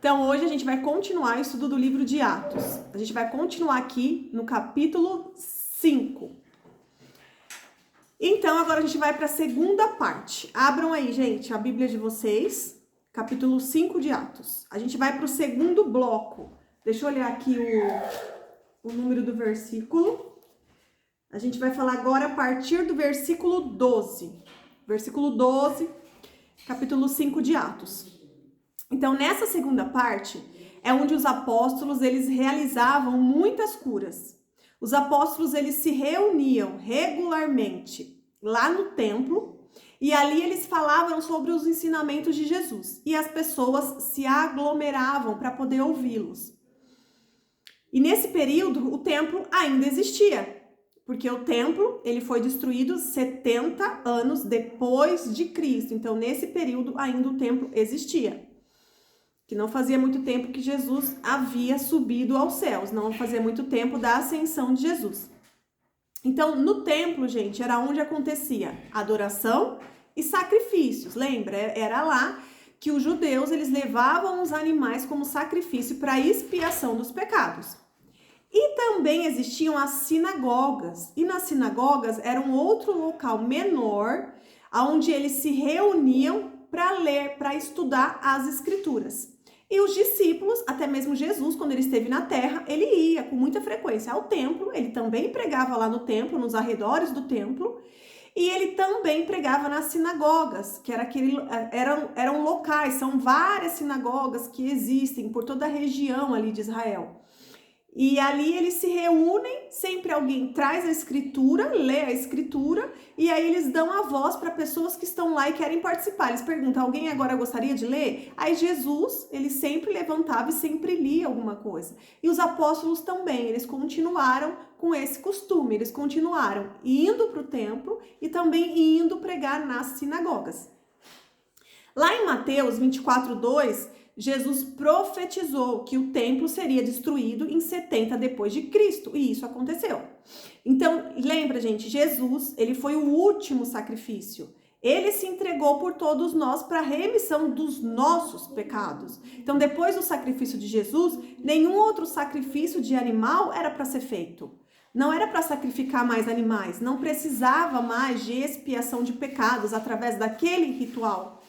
Então, hoje a gente vai continuar o estudo do livro de Atos. A gente vai continuar aqui no capítulo 5. Então, agora a gente vai para a segunda parte. Abram aí, gente, a Bíblia de vocês, capítulo 5 de Atos. A gente vai para o segundo bloco. Deixa eu olhar aqui o número do versículo. A gente vai falar agora a partir do versículo 12. Versículo 12, capítulo 5 de Atos. Então, nessa segunda parte, é onde os apóstolos, eles realizavam muitas curas. Os apóstolos, eles se reuniam regularmente lá no templo e ali eles falavam sobre os ensinamentos de Jesus. E as pessoas se aglomeravam para poder ouvi-los. E nesse período, o templo ainda existia, porque o templo, ele foi destruído 70 anos depois de Cristo. Então, nesse período, ainda o templo existia. Que não fazia muito tempo que Jesus havia subido aos céus, não fazia muito tempo da ascensão de Jesus. Então, no templo, gente, era onde acontecia adoração e sacrifícios. Lembra? Era lá que os judeus, eles levavam os animais como sacrifício para expiação dos pecados. E também existiam as sinagogas. E nas sinagogas era um outro local menor, onde eles se reuniam para ler, para estudar as escrituras. E os discípulos, até mesmo Jesus, quando ele esteve na terra, ele ia com muita frequência ao templo, ele também pregava lá no templo, nos arredores do templo, e ele também pregava nas sinagogas, que eram locais, são várias sinagogas que existem por toda a região ali de Israel. E ali eles se reúnem, sempre alguém traz a escritura, lê a escritura, e aí eles dão a voz para pessoas que estão lá e querem participar. Eles perguntam, alguém agora gostaria de ler? Aí Jesus, ele sempre levantava e sempre lia alguma coisa. E os apóstolos também, eles continuaram com esse costume, eles continuaram indo para o templo e também indo pregar nas sinagogas. Lá em Mateus 24:2, Jesus profetizou que o templo seria destruído em 70 depois de Cristo, e isso aconteceu. Então, lembra, gente, Jesus, ele foi o último sacrifício. Ele se entregou por todos nós para a remissão dos nossos pecados. Então, depois do sacrifício de Jesus, nenhum outro sacrifício de animal era para ser feito. Não era para sacrificar mais animais, não precisava mais de expiação de pecados através daquele ritual.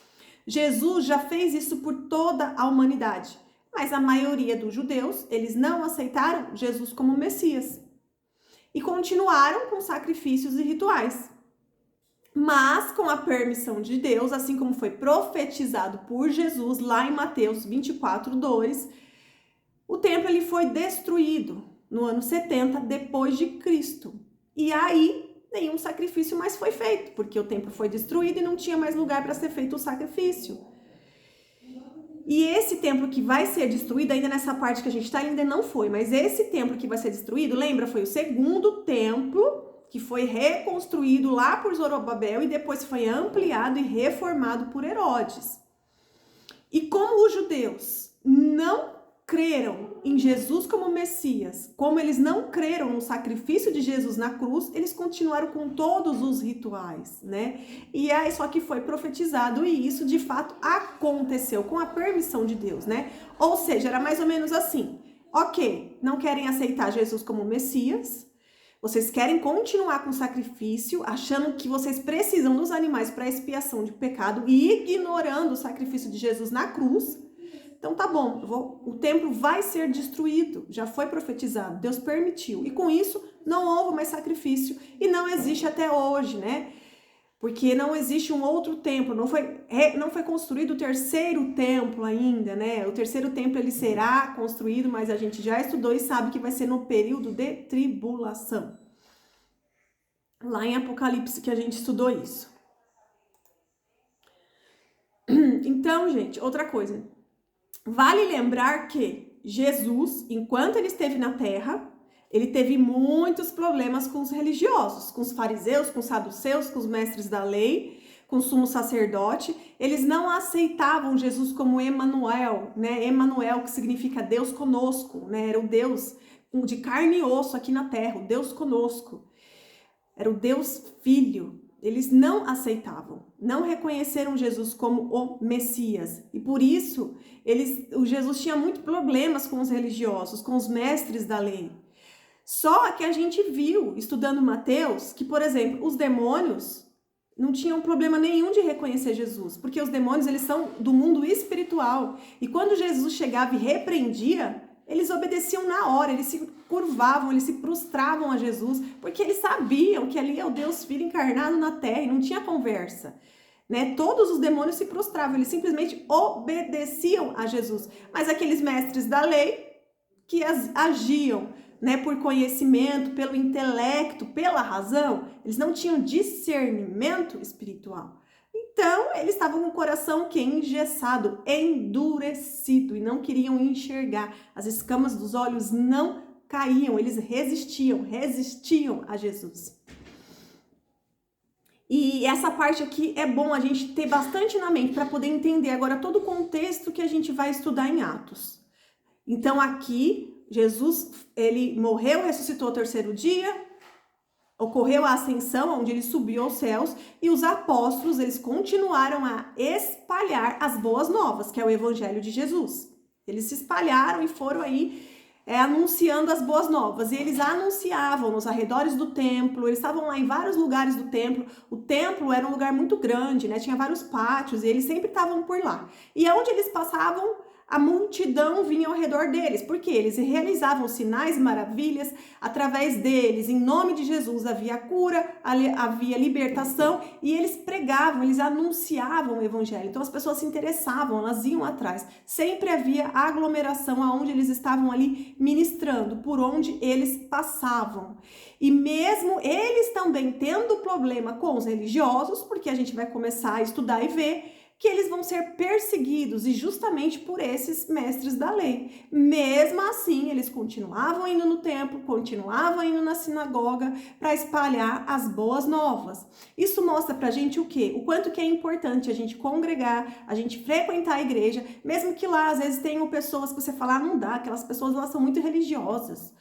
Jesus já fez isso por toda a humanidade, mas a maioria dos judeus, eles não aceitaram Jesus como Messias e continuaram com sacrifícios e rituais. Mas com a permissão de Deus, assim como foi profetizado por Jesus lá em Mateus 24:2, o templo ele foi destruído no ano 70 depois de Cristo. E aí nenhum sacrifício mais foi feito, porque o templo foi destruído e não tinha mais lugar para ser feito o sacrifício. E esse templo que vai ser destruído, ainda nessa parte que a gente está, ainda não foi, mas esse templo que vai ser destruído, lembra, foi o segundo templo que foi reconstruído lá por Zorobabel e depois foi ampliado e reformado por Herodes. E como os judeus não creram em Jesus como Messias, como eles não creram no sacrifício de Jesus na cruz, eles continuaram com todos os rituais, né? E aí só que foi profetizado e isso de fato aconteceu com a permissão de Deus, né? Ou seja, era mais ou menos assim, ok, não querem aceitar Jesus como Messias, vocês querem continuar com o sacrifício, achando que vocês precisam dos animais para expiação de pecado e ignorando o sacrifício de Jesus na cruz. Então tá bom, o templo vai ser destruído, já foi profetizado, Deus permitiu. E com isso não houve mais sacrifício e não existe até hoje, né? Porque não existe um outro templo, não foi construído o terceiro templo ainda, né? O terceiro templo ele será construído, mas a gente já estudou e sabe que vai ser no período de tribulação. Lá em Apocalipse que a gente estudou isso. Então, gente, outra coisa. Vale lembrar que Jesus, enquanto ele esteve na terra, ele teve muitos problemas com os religiosos, com os fariseus, com os saduceus, com os mestres da lei, com o sumo sacerdote. Eles não aceitavam Jesus como Emanuel, né? Emanuel, que significa Deus conosco, né? Era o Deus de carne e osso aqui na terra, o Deus conosco. Era o Deus Filho. Eles não aceitavam, não reconheceram Jesus como o Messias. E por isso, o Jesus tinha muito problemas com os religiosos, com os mestres da lei. Só que a gente viu, estudando Mateus, que, por exemplo, os demônios não tinham problema nenhum de reconhecer Jesus, porque os demônios, eles são do mundo espiritual. E quando Jesus chegava e repreendia, eles obedeciam na hora, eles se curvavam, eles se prostravam a Jesus, porque eles sabiam que ali é o Deus Filho encarnado na terra e não tinha conversa, né? Todos os demônios se prostravam, eles simplesmente obedeciam a Jesus. Mas aqueles mestres da lei que agiam, né, por conhecimento, pelo intelecto, pela razão, eles não tinham discernimento espiritual. Então, eles estavam com o coração engessado, endurecido e não queriam enxergar. As escamas dos olhos não caíam, eles resistiam a Jesus. E essa parte aqui é bom a gente ter bastante na mente para poder entender agora todo o contexto que a gente vai estudar em Atos. Então, aqui, Jesus, ele morreu, ressuscitou ao terceiro dia, ocorreu a ascensão, onde ele subiu aos céus, e os apóstolos, eles continuaram a espalhar as boas novas, que é o evangelho de Jesus. Eles se espalharam e foram aí anunciando as boas novas, e eles anunciavam nos arredores do templo, eles estavam lá em vários lugares do templo. O templo era um lugar muito grande, né? Tinha vários pátios, e eles sempre estavam por lá. E aonde eles passavam, a multidão vinha ao redor deles, porque eles realizavam sinais e maravilhas através deles. Em nome de Jesus havia cura, havia libertação, e eles pregavam, eles anunciavam o evangelho. Então as pessoas se interessavam, elas iam atrás. Sempre havia aglomeração aonde eles estavam ali ministrando, por onde eles passavam. E mesmo eles também tendo problema com os religiosos, porque a gente vai começar a estudar e ver que eles vão ser perseguidos, e justamente por esses mestres da lei. Mesmo assim, eles continuavam indo no templo, continuavam indo na sinagoga para espalhar as boas novas. Isso mostra pra gente o quê? O quanto que é importante a gente congregar, a gente frequentar a igreja, mesmo que lá às vezes tenham pessoas que você fala, não dá, aquelas pessoas elas são muito religiosas.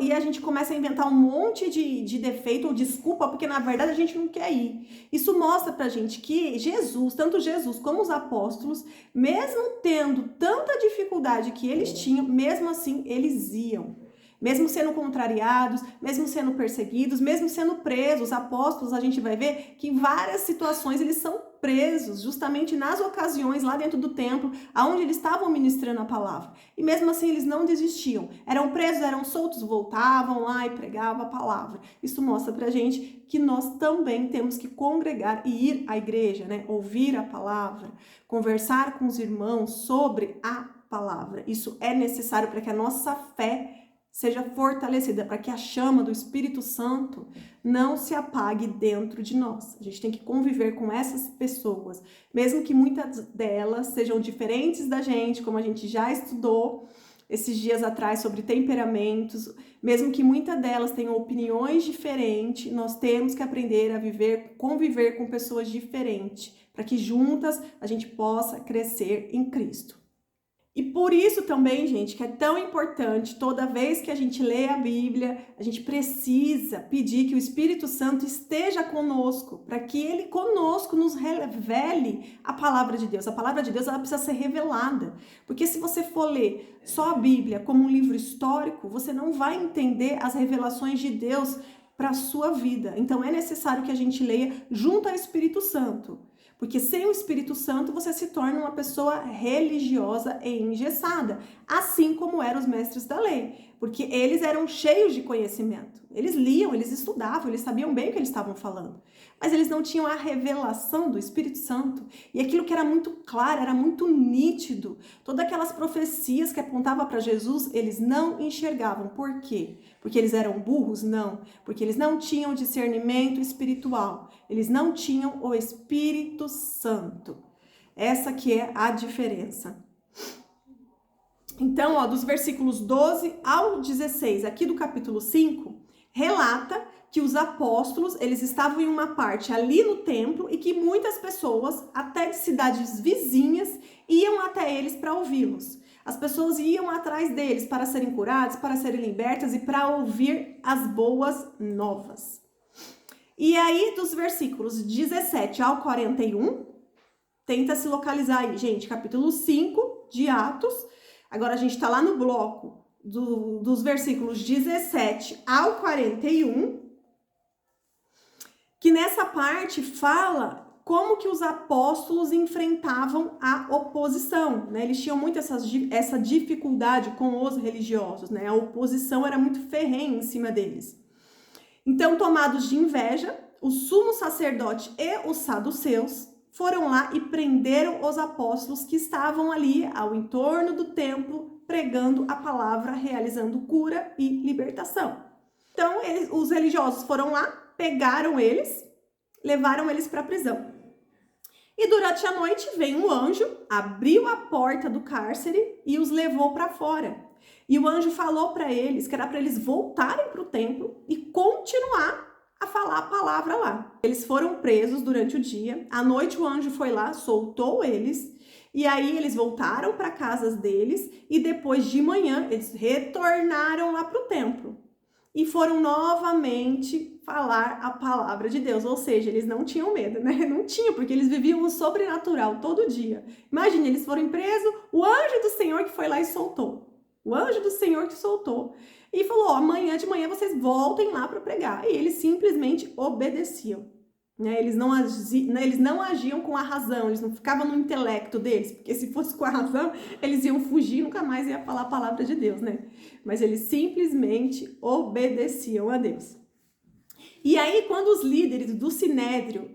E a gente começa a inventar um monte de defeito ou desculpa, porque na verdade a gente não quer ir. Isso mostra pra gente que Jesus, tanto Jesus como os apóstolos, mesmo tendo tanta dificuldade que eles tinham, mesmo assim eles iam. Mesmo sendo contrariados, mesmo sendo perseguidos, mesmo sendo presos, os apóstolos, a gente vai ver que em várias situações eles são presos, justamente nas ocasiões lá dentro do templo, aonde eles estavam ministrando a palavra. E mesmo assim eles não desistiam. Eram presos, eram soltos, voltavam lá e pregavam a palavra. Isso mostra pra gente que nós também temos que congregar e ir à igreja, né? Ouvir a palavra, conversar com os irmãos sobre a palavra. Isso é necessário para que a nossa fé seja fortalecida, para que a chama do Espírito Santo não se apague dentro de nós. A gente tem que conviver com essas pessoas, mesmo que muitas delas sejam diferentes da gente, como a gente já estudou esses dias atrás sobre temperamentos, mesmo que muitas delas tenham opiniões diferentes, nós temos que aprender a conviver com pessoas diferentes, para que juntas a gente possa crescer em Cristo. E por isso também, gente, que é tão importante, toda vez que a gente lê a Bíblia, a gente precisa pedir que o Espírito Santo esteja conosco, para que ele conosco nos revele a palavra de Deus. A palavra de Deus, ela precisa ser revelada, porque se você for ler só a Bíblia como um livro histórico, você não vai entender as revelações de Deus para a sua vida. Então é necessário que a gente leia junto ao Espírito Santo. Porque sem o Espírito Santo você se torna uma pessoa religiosa e engessada, assim como eram os mestres da lei, porque eles eram cheios de conhecimento. Eles liam, eles estudavam, eles sabiam bem o que eles estavam falando, mas eles não tinham a revelação do Espírito Santo. E aquilo que era muito claro, era muito nítido, todas aquelas profecias que apontavam para Jesus, eles não enxergavam. Por quê? Porque eles eram burros? Não. Porque eles não tinham discernimento espiritual. Eles não tinham o Espírito Santo. Essa que é a diferença. Então, dos versículos 12 ao 16, aqui do capítulo 5, relata que os apóstolos, eles estavam em uma parte ali no templo e que muitas pessoas, até de cidades vizinhas, iam até eles para ouvi-los. As pessoas iam atrás deles para serem curadas, para serem libertas e para ouvir as boas novas. E aí, dos versículos 17 ao 41, tenta se localizar aí, gente, capítulo 5 de Atos. Agora a gente está lá no bloco dos versículos 17 ao 41, que nessa parte fala como que os apóstolos enfrentavam a oposição, né? Eles tinham muito essa dificuldade com os religiosos, né? A oposição era muito ferrenha em cima deles. Então, tomados de inveja, o sumo sacerdote e os saduceus foram lá e prenderam os apóstolos que estavam ali ao entorno do templo, pregando a palavra, realizando cura e libertação. Então, os religiosos foram lá, pegaram eles, levaram eles para a prisão. E durante a noite veio um anjo, abriu a porta do cárcere e os levou para fora. E o anjo falou para eles que era para eles voltarem para o templo e continuar a falar a palavra lá. Eles foram presos durante o dia. À noite o anjo foi lá, soltou eles. E aí eles voltaram para casas deles e depois de manhã eles retornaram lá para o templo. E foram novamente falar a palavra de Deus. Ou seja, eles não tinham medo, né? Não tinham, porque eles viviam o sobrenatural todo dia. Imagina, eles foram presos, o anjo do Senhor que foi lá e soltou. O anjo do Senhor que soltou. E falou, ó, amanhã de manhã vocês voltem lá para pregar. E eles simplesmente obedeciam. Né? Eles não agiam com a razão, eles não ficavam no intelecto deles, porque se fosse com a razão, eles iam fugir e nunca mais ia falar a palavra de Deus, né? Mas eles simplesmente obedeciam a Deus. E aí, quando os líderes do Sinédrio,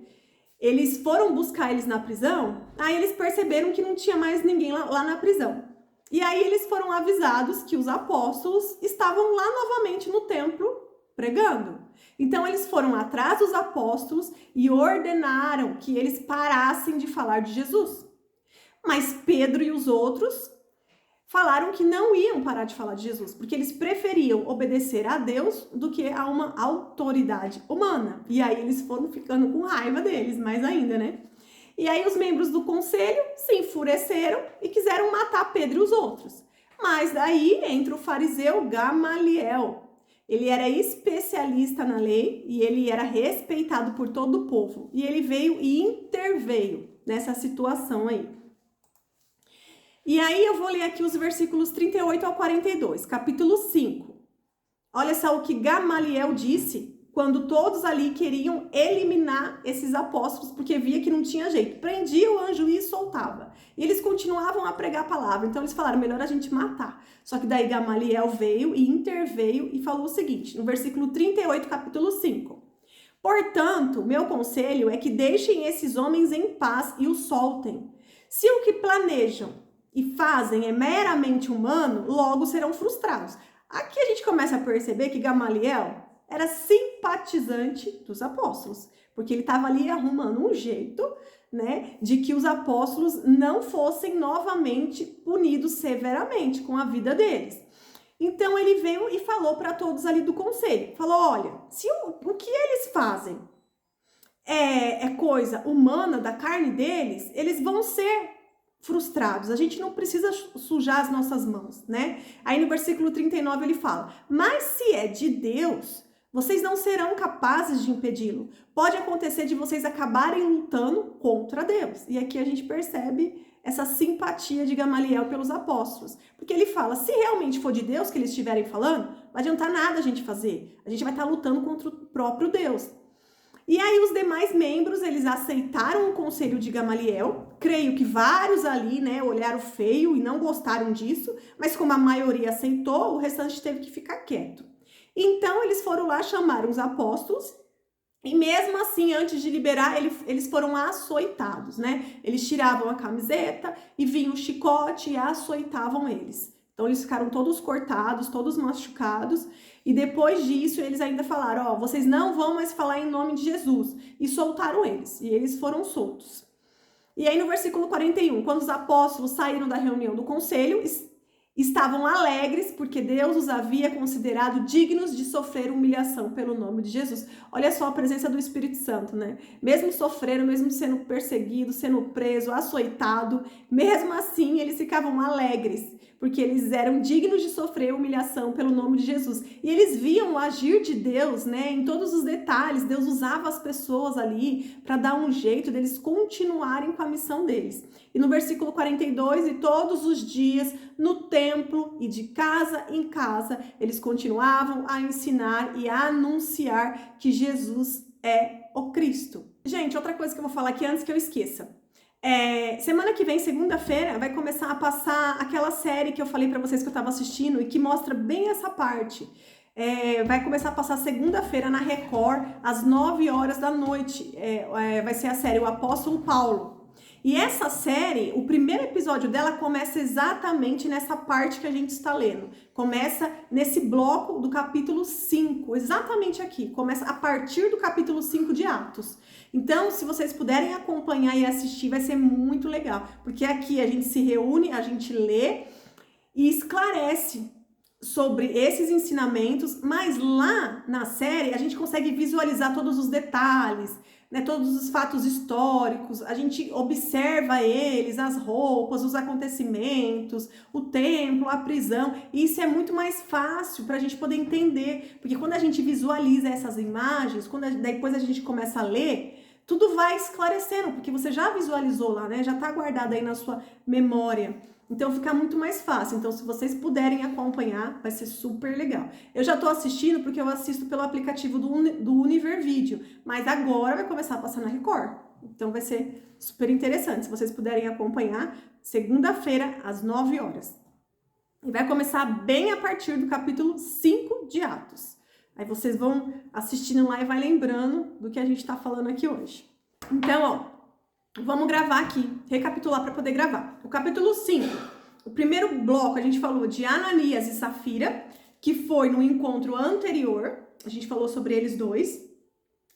eles foram buscar eles na prisão, aí eles perceberam que não tinha mais ninguém lá na prisão. E aí eles foram avisados que os apóstolos estavam lá novamente no templo pregando. Então eles foram atrás dos apóstolos e ordenaram que eles parassem de falar de Jesus. Mas Pedro e os outros falaram que não iam parar de falar de Jesus, porque eles preferiam obedecer a Deus do que a uma autoridade humana. E aí eles foram ficando com raiva deles, mais ainda, né? E aí os membros do conselho se enfureceram e quiseram matar Pedro e os outros. Mas daí entra o fariseu Gamaliel. Ele era especialista na lei e ele era respeitado por todo o povo. E ele veio e interveio nessa situação aí. E aí eu vou ler aqui os versículos 38 ao 42, capítulo 5. Olha só o que Gamaliel disse quando todos ali queriam eliminar esses apóstolos, porque via que não tinha jeito. Prendia o anjo e soltava. E eles continuavam a pregar a palavra. Então eles falaram, melhor a gente matar. Só que daí Gamaliel veio e interveio e falou o seguinte, no versículo 38, capítulo 5. Portanto, meu conselho é que deixem esses homens em paz e os soltem. Se o que planejam e fazem é meramente humano, logo serão frustrados. Aqui a gente começa a perceber que Gamaliel era simpatizante dos apóstolos, porque ele estava ali arrumando um jeito, né, de que os apóstolos não fossem novamente punidos severamente com a vida deles. Então ele veio e falou para todos ali do conselho, falou, olha, se o que eles fazem é coisa humana da carne deles, eles vão ser frustrados, a gente não precisa sujar as nossas mãos, né? Aí no versículo 39 ele fala, mas se é de Deus, vocês não serão capazes de impedi-lo. Pode acontecer de vocês acabarem lutando contra Deus. E aqui a gente percebe essa simpatia de Gamaliel pelos apóstolos. Porque ele fala, se realmente for de Deus que eles estiverem falando, não vai adiantar nada a gente fazer. A gente vai estar lutando contra o próprio Deus. E aí os demais membros, eles aceitaram o conselho de Gamaliel. Creio que vários ali, né, olharam feio e não gostaram disso. Mas como a maioria aceitou, o restante teve que ficar quieto. Então, eles foram lá, chamaram os apóstolos, e mesmo assim, antes de liberar, eles foram açoitados, né? Eles tiravam a camiseta e vinha o chicote e açoitavam eles. Então, eles ficaram todos cortados, todos machucados, e depois disso, eles ainda falaram, ó, vocês não vão mais falar em nome de Jesus, e soltaram eles, e eles foram soltos. E aí, no versículo 41, quando os apóstolos saíram da reunião do conselho, estavam alegres porque Deus os havia considerado dignos de sofrer humilhação pelo nome de Jesus. Olha só a presença do Espírito Santo, né? Mesmo sofrendo, mesmo sendo perseguido, sendo preso, açoitado, mesmo assim eles ficavam alegres, porque eles eram dignos de sofrer humilhação pelo nome de Jesus. E eles viam o agir de Deus, né, em todos os detalhes. Deus usava as pessoas ali para dar um jeito deles continuarem com a missão deles. E no versículo 42, e todos os dias no templo e de casa em casa, eles continuavam a ensinar e a anunciar que Jesus é o Cristo. Gente, outra coisa que eu vou falar aqui antes que eu esqueça. Semana que vem, segunda-feira, vai começar a passar aquela série que eu falei pra vocês que eu tava assistindo e que mostra bem essa parte. Vai começar a passar segunda-feira na Record, às 9 horas da noite. Vai ser a série O Apóstolo Paulo. E essa série, o primeiro episódio dela começa exatamente nessa parte que a gente está lendo. Começa nesse bloco do capítulo 5, exatamente aqui. Começa a partir do capítulo 5 de Atos. Então, se vocês puderem acompanhar e assistir, vai ser muito legal. Porque aqui a gente se reúne, a gente lê e esclarece sobre esses ensinamentos, mas lá na série a gente consegue visualizar todos os detalhes, né, todos os fatos históricos, a gente observa eles, as roupas, os acontecimentos, o templo, a prisão, e isso é muito mais fácil para a gente poder entender, porque quando a gente visualiza essas imagens, depois a gente começa a ler, tudo vai esclarecendo, porque você já visualizou lá, né, já está guardado aí na sua memória. Então fica muito mais fácil. Então se vocês puderem acompanhar, vai ser super legal. Eu já tô assistindo porque eu assisto pelo aplicativo do Univer Vídeo, mas agora vai começar a passar na Record. Então vai ser super interessante. Se vocês puderem acompanhar, segunda-feira às 9 horas. E vai começar bem a partir do capítulo 5 de Atos. Aí vocês vão assistindo lá e vai lembrando do que a gente tá falando aqui hoje. Então, ó, vamos gravar aqui, recapitular para poder gravar. O capítulo 5, o primeiro bloco a gente falou de Ananias e Safira, que foi no encontro anterior, a gente falou sobre eles dois.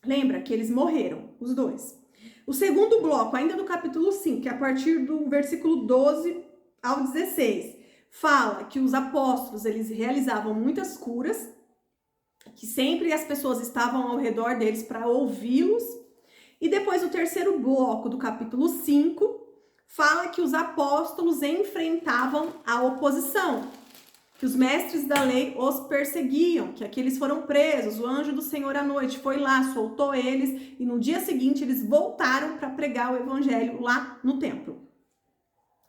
Lembra que eles morreram, os dois. O segundo bloco, ainda do capítulo 5, que é a partir do versículo 12 ao 16, fala que os apóstolos, eles realizavam muitas curas, que sempre as pessoas estavam ao redor deles para ouvi-los. E depois o terceiro bloco do capítulo 5 fala que os apóstolos enfrentavam a oposição, que os mestres da lei os perseguiam, que aqueles foram presos, o anjo do Senhor à noite foi lá, soltou eles e no dia seguinte eles voltaram para pregar o evangelho lá no templo.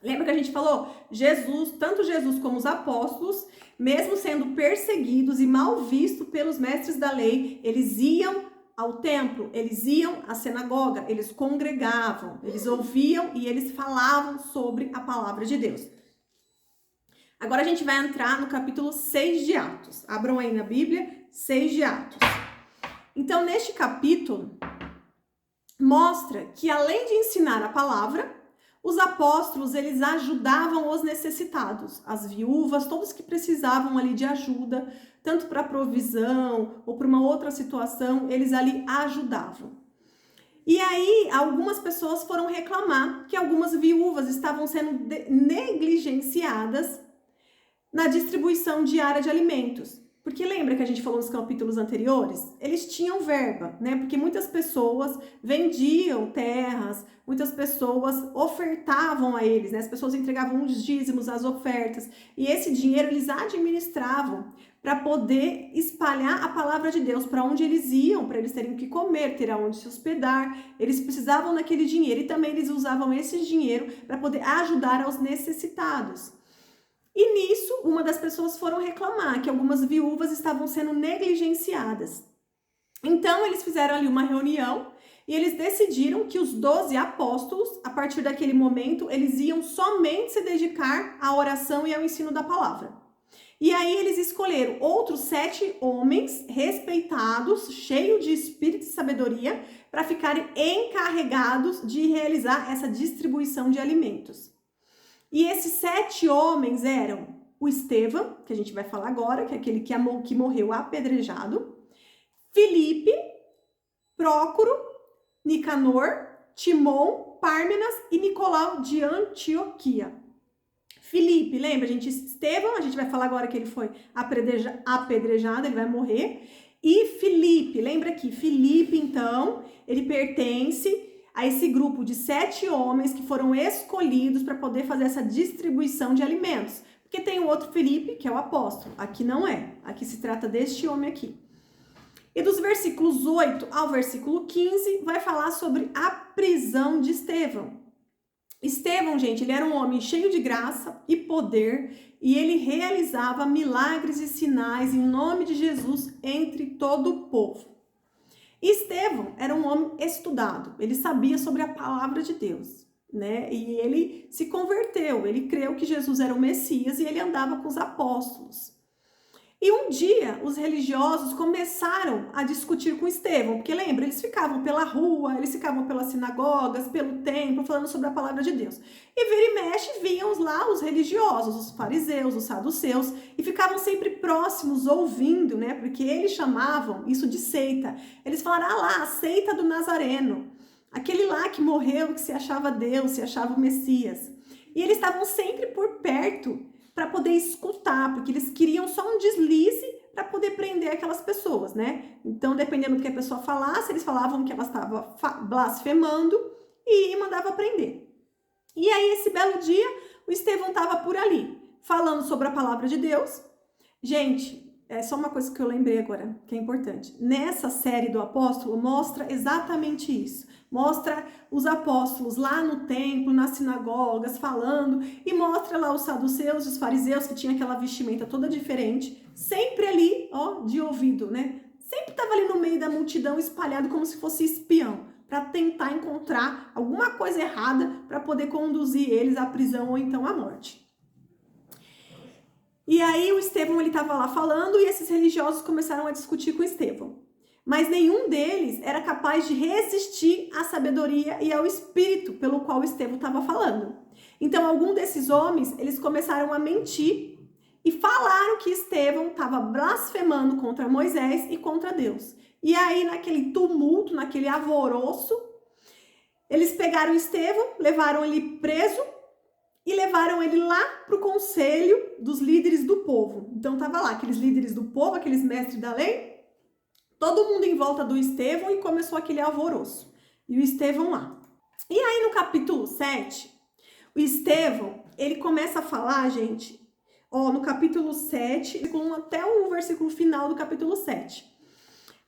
Lembra que a gente falou? Jesus, tanto Jesus como os apóstolos, mesmo sendo perseguidos e mal vistos pelos mestres da lei, eles iam ao templo, eles iam à sinagoga, eles congregavam, eles ouviam e eles falavam sobre a palavra de Deus. Agora a gente vai entrar no capítulo 6 de Atos. Abram aí na Bíblia, 6 de Atos. Então, neste capítulo, mostra que além de ensinar a palavra, os apóstolos, eles ajudavam os necessitados, as viúvas, todos que precisavam ali de ajuda, tanto para provisão ou para uma outra situação, eles ali ajudavam. E aí, algumas pessoas foram reclamar que algumas viúvas estavam sendo negligenciadas na distribuição diária de alimentos. Porque lembra que a gente falou nos capítulos anteriores? Eles tinham verba, né? Porque muitas pessoas vendiam terras, muitas pessoas ofertavam a eles, né? As pessoas entregavam os dízimos, as ofertas, e esse dinheiro eles administravam para poder espalhar a palavra de Deus para onde eles iam, para eles terem o que comer, ter aonde se hospedar. Eles precisavam daquele dinheiro e também eles usavam esse dinheiro para poder ajudar aos necessitados. E nisso, uma das pessoas foram reclamar que algumas viúvas estavam sendo negligenciadas. Então, eles fizeram ali uma reunião e eles decidiram que os 12 apóstolos, a partir daquele momento, eles iam somente se dedicar à oração e ao ensino da palavra. E aí eles escolheram outros 7 homens respeitados, cheios de espírito e sabedoria, para ficarem encarregados de realizar essa distribuição de alimentos. E esses 7 homens eram o Estevão, que a gente vai falar agora, que é aquele que morreu apedrejado, Filipe, Prócoro, Nicanor, Timon, Pármenas e Nicolau de Antioquia. Filipe, lembra, gente? Estevão, a gente vai falar agora que ele foi apedrejado, ele vai morrer. E Filipe, lembra que Filipe, então, ele pertence a esse grupo de 7 homens que foram escolhidos para poder fazer essa distribuição de alimentos. Porque tem o outro Filipe, que é o apóstolo. Aqui não é. Aqui se trata deste homem aqui. E dos versículos 8 ao versículo 15, vai falar sobre a prisão de Estevão. Estevão, gente, ele era um homem cheio de graça e poder, e ele realizava milagres e sinais em nome de Jesus entre todo o povo. Estevão era um homem estudado, ele sabia sobre a palavra de Deus, né? E ele se converteu, ele creu que Jesus era o Messias e ele andava com os apóstolos. E um dia, os religiosos começaram a discutir com Estevão, porque lembra, eles ficavam pela rua, eles ficavam pelas sinagogas, pelo templo, falando sobre a palavra de Deus. E vira e mexe, vinham lá os religiosos, os fariseus, os saduceus, e ficavam sempre próximos, ouvindo, né? Porque eles chamavam isso de seita. Eles falaram, ah lá, a seita do Nazareno. Aquele lá que morreu, que se achava Deus, se achava o Messias. E eles estavam sempre por perto, para poder escutar, porque eles queriam só um deslize para poder prender aquelas pessoas, né? Então, dependendo do que a pessoa falasse, eles falavam que ela estava blasfemando e mandava prender. E aí, esse belo dia, o Estevão estava por ali, falando sobre a palavra de Deus. Gente, é só uma coisa que eu lembrei agora, que é importante. Nessa série do apóstolo, mostra exatamente isso. Mostra os apóstolos lá no templo, nas sinagogas, falando, e mostra lá os saduceus, os fariseus, que tinham aquela vestimenta toda diferente, sempre ali, ó, de ouvido, né? Sempre estava ali no meio da multidão, espalhado como se fosse espião, para tentar encontrar alguma coisa errada para poder conduzir eles à prisão ou então à morte. E aí o Estevão, ele estava lá falando e esses religiosos começaram a discutir com o Estevão. Mas nenhum deles era capaz de resistir à sabedoria e ao espírito pelo qual Estevão estava falando. Então, algum desses homens, eles começaram a mentir e falaram que Estevão estava blasfemando contra Moisés e contra Deus. E aí, naquele tumulto, naquele alvoroço, eles pegaram Estevão, levaram ele preso e levaram ele lá para o conselho dos líderes do povo. Então, estava lá aqueles líderes do povo, aqueles mestres da lei, todo mundo em volta do Estevão e começou aquele alvoroço. E o Estevão lá. E aí no capítulo 7, o Estevão, ele começa a falar, gente, ó, no capítulo 7, até o versículo final do capítulo 7.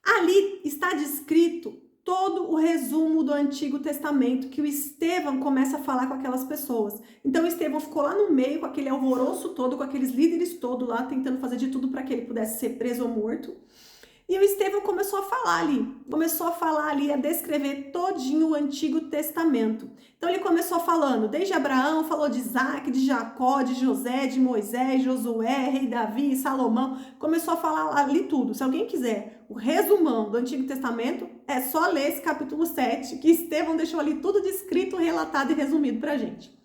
Ali está descrito todo o resumo do Antigo Testamento que o Estevão começa a falar com aquelas pessoas. Então o Estevão ficou lá no meio com aquele alvoroço todo, com aqueles líderes todos lá, tentando fazer de tudo para que ele pudesse ser preso ou morto. E o Estevão começou a falar ali, a descrever todinho o Antigo Testamento. Então ele começou falando, desde Abraão, falou de Isaac, de Jacó, de José, de Moisés, Josué, rei Davi, Salomão, começou a falar ali tudo. Se alguém quiser o resumão do Antigo Testamento, é só ler esse capítulo 7, que Estevão deixou ali tudo descrito, relatado e resumido pra gente.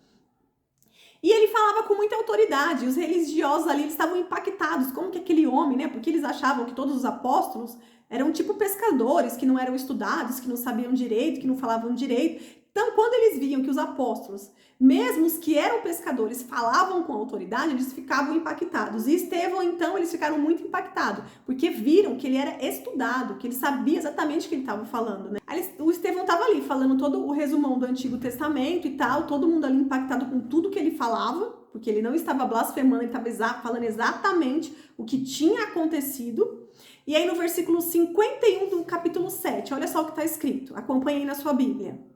E ele falava com muita autoridade, os religiosos ali eles estavam impactados, como que aquele homem, né? Porque eles achavam que todos os apóstolos eram tipo pescadores, que não eram estudados, que não sabiam direito, que não falavam direito. Então, quando eles viam que os apóstolos, mesmo os que eram pescadores, falavam com autoridade, eles ficavam impactados. E Estevão, então, eles ficaram muito impactados, porque viram que ele era estudado, que ele sabia exatamente o que ele estava falando, né? Aí, o Estevão estava ali, falando todo o resumão do Antigo Testamento e tal, todo mundo ali impactado com tudo que ele falava, porque ele não estava blasfemando, ele estava falando exatamente o que tinha acontecido. E aí, no versículo 51 do capítulo 7, olha só o que está escrito, acompanhe aí na sua Bíblia.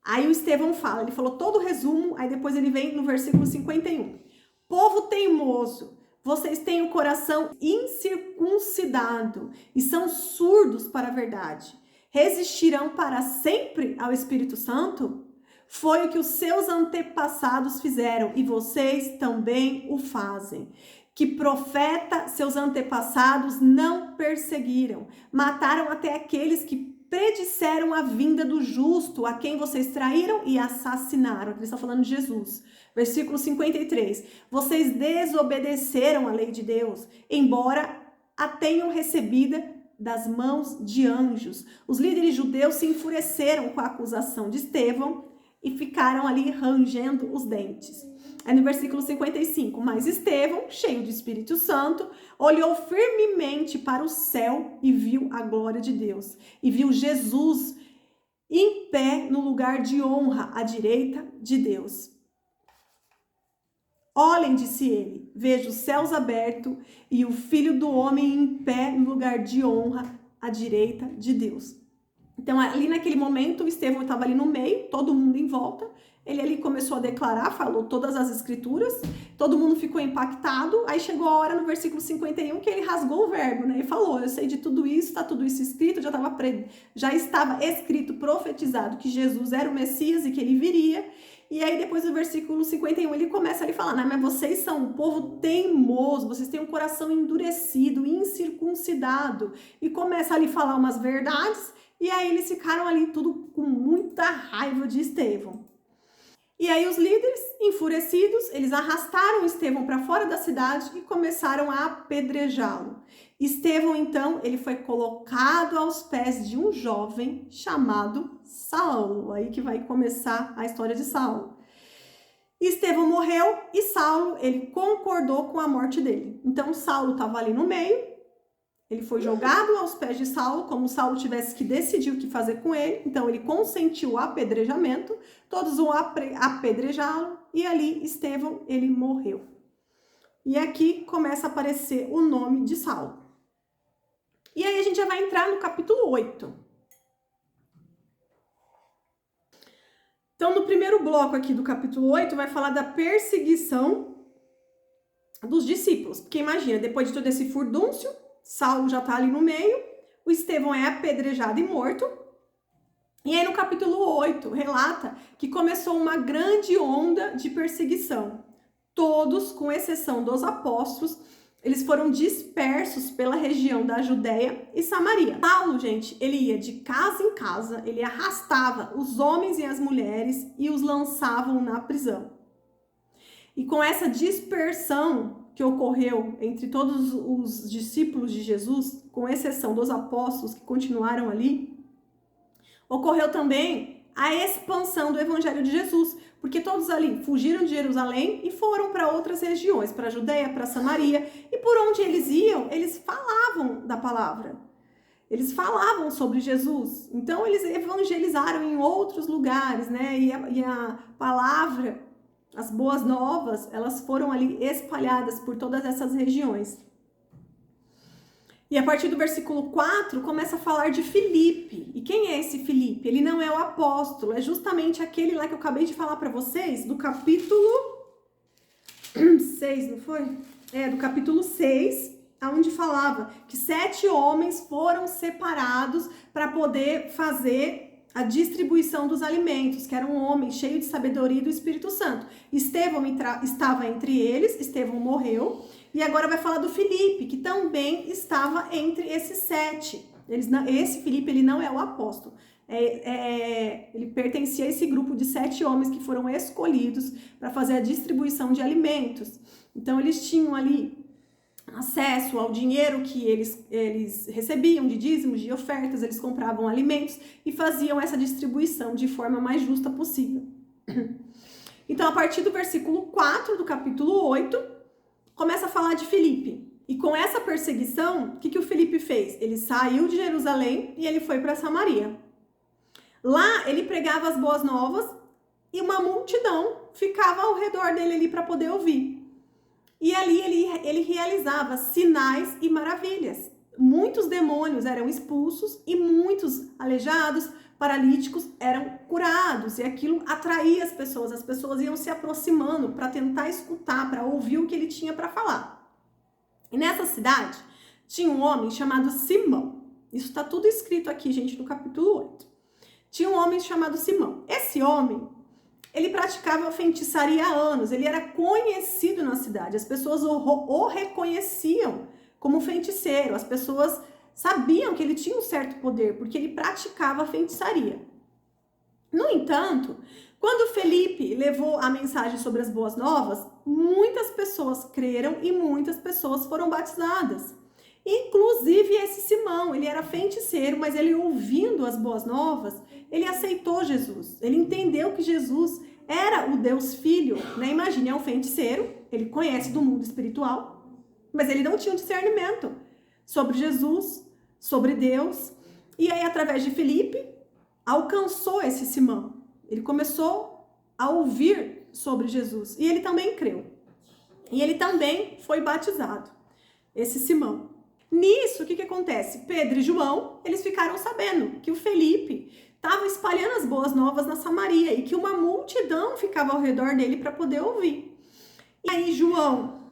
Aí o Estevão fala, ele falou todo o resumo, aí depois ele vem no versículo 51. Povo teimoso, vocês têm o coração incircuncidado e são surdos para a verdade. Resistirão para sempre ao Espírito Santo? Foi o que os seus antepassados fizeram e vocês também o fazem. Que profeta seus antepassados não perseguiram, mataram até aqueles que predisseram a vinda do justo, a quem vocês traíram e assassinaram. Ele está falando de Jesus. Versículo 53. Vocês desobedeceram a lei de Deus, embora a tenham recebida das mãos de anjos. Os líderes judeus se enfureceram com a acusação de Estevão e ficaram ali rangendo os dentes. Aí no versículo 55, mas Estevão, cheio do Espírito Santo, olhou firmemente para o céu e viu a glória de Deus. E viu Jesus em pé no lugar de honra, à direita de Deus. Olhem, disse ele, vejo os céus abertos e o Filho do Homem em pé no lugar de honra, à direita de Deus. Então, ali naquele momento, o Estevão estava ali no meio, todo mundo em volta. Ele ali começou a declarar, falou todas as escrituras, todo mundo ficou impactado. Aí chegou a hora no versículo 51 que ele rasgou o verbo, né? E falou, eu sei de tudo isso, está tudo isso escrito, já estava escrito, profetizado que Jesus era o Messias e que ele viria. E aí depois do versículo 51 ele começa ali a falar, mas vocês são um povo teimoso, vocês têm um coração endurecido, incircuncidado. E começa ali a falar umas verdades, e aí eles ficaram ali tudo com muita raiva de Estevão. E aí os líderes, enfurecidos, eles arrastaram Estevão para fora da cidade e começaram a apedrejá-lo. Estevão, então, ele foi colocado aos pés de um jovem chamado Saulo. Aí que vai começar a história de Saulo. Estevão morreu e Saulo, ele concordou com a morte dele. Então, Saulo estava ali no meio. Ele foi jogado aos pés de Saulo, como Saulo tivesse que decidir o que fazer com ele. Então, ele consentiu o apedrejamento, todos vão apedrejá-lo, e ali Estevão, ele morreu. E aqui começa a aparecer o nome de Saulo. E aí a gente já vai entrar no capítulo 8. Então, no primeiro bloco aqui do capítulo 8, vai falar da perseguição dos discípulos. Porque imagina, depois de todo esse furdúncio, Saulo já está ali no meio, o Estevão é apedrejado e morto. E aí no capítulo 8 relata que começou uma grande onda de perseguição. Todos, com exceção dos apóstolos, eles foram dispersos pela região da Judéia e Samaria. Saulo, gente, ele ia de casa em casa, ele arrastava os homens e as mulheres e os lançavam na prisão. E com essa dispersão que ocorreu entre todos os discípulos de Jesus, com exceção dos apóstolos que continuaram ali, ocorreu também a expansão do evangelho de Jesus, porque todos ali fugiram de Jerusalém e foram para outras regiões, para a Judéia, para Samaria, e por onde eles iam, eles falavam da palavra. Eles falavam sobre Jesus. Então, eles evangelizaram em outros lugares, né? E a palavra, as boas novas, elas foram ali espalhadas por todas essas regiões. E a partir do versículo 4, começa a falar de Filipe. E quem é esse Filipe? Ele não é o apóstolo, é justamente aquele lá que eu acabei de falar para vocês, do capítulo 6, não foi? Do capítulo 6, onde falava que 7 homens foram separados para poder fazer a distribuição dos alimentos, que era um homem cheio de sabedoria do Espírito Santo. Estevão estava entre eles, Estevão morreu, e agora vai falar do Filipe, que também estava entre esses 7. Esse Filipe, ele não é o apóstolo, ele pertencia a esse grupo de 7 homens que foram escolhidos para fazer a distribuição de alimentos. Então, eles tinham ali acesso ao dinheiro que eles recebiam de dízimos, de ofertas, eles compravam alimentos e faziam essa distribuição de forma mais justa possível. Então, a partir do versículo 4 do capítulo 8, começa a falar de Filipe. E com essa perseguição, o que o Filipe fez? Ele saiu de Jerusalém e ele foi para Samaria. Lá, ele pregava as boas novas e uma multidão ficava ao redor dele ali para poder ouvir. E ali ele realizava sinais e maravilhas. Muitos demônios eram expulsos e muitos aleijados, paralíticos eram curados. E aquilo atraía as pessoas iam se aproximando para tentar escutar, para ouvir o que ele tinha para falar. E nessa cidade tinha um homem chamado Simão. Isso está tudo escrito aqui, gente, no capítulo 8. Tinha um homem chamado Simão. Esse homem, ele praticava feitiçaria há anos, ele era conhecido na cidade, as pessoas o reconheciam como feiticeiro, as pessoas sabiam que ele tinha um certo poder, porque ele praticava feitiçaria. No entanto, quando Felipe levou a mensagem sobre as boas novas, muitas pessoas creram e muitas pessoas foram batizadas. Inclusive esse Simão, ele era feiticeiro, mas ele ouvindo as boas novas, ele aceitou Jesus. Ele entendeu que Jesus era o Deus Filho, né? Imagine, é um feiticeiro, ele conhece do mundo espiritual, mas ele não tinha um discernimento sobre Jesus, sobre Deus. E aí, através de Filipe, alcançou esse Simão. Ele começou a ouvir sobre Jesus. E ele também creu. E ele também foi batizado, esse Simão. Nisso, o que acontece? Pedro e João, eles ficaram sabendo que o Felipe estava espalhando as boas novas na Samaria e que uma multidão ficava ao redor dele para poder ouvir. E aí, João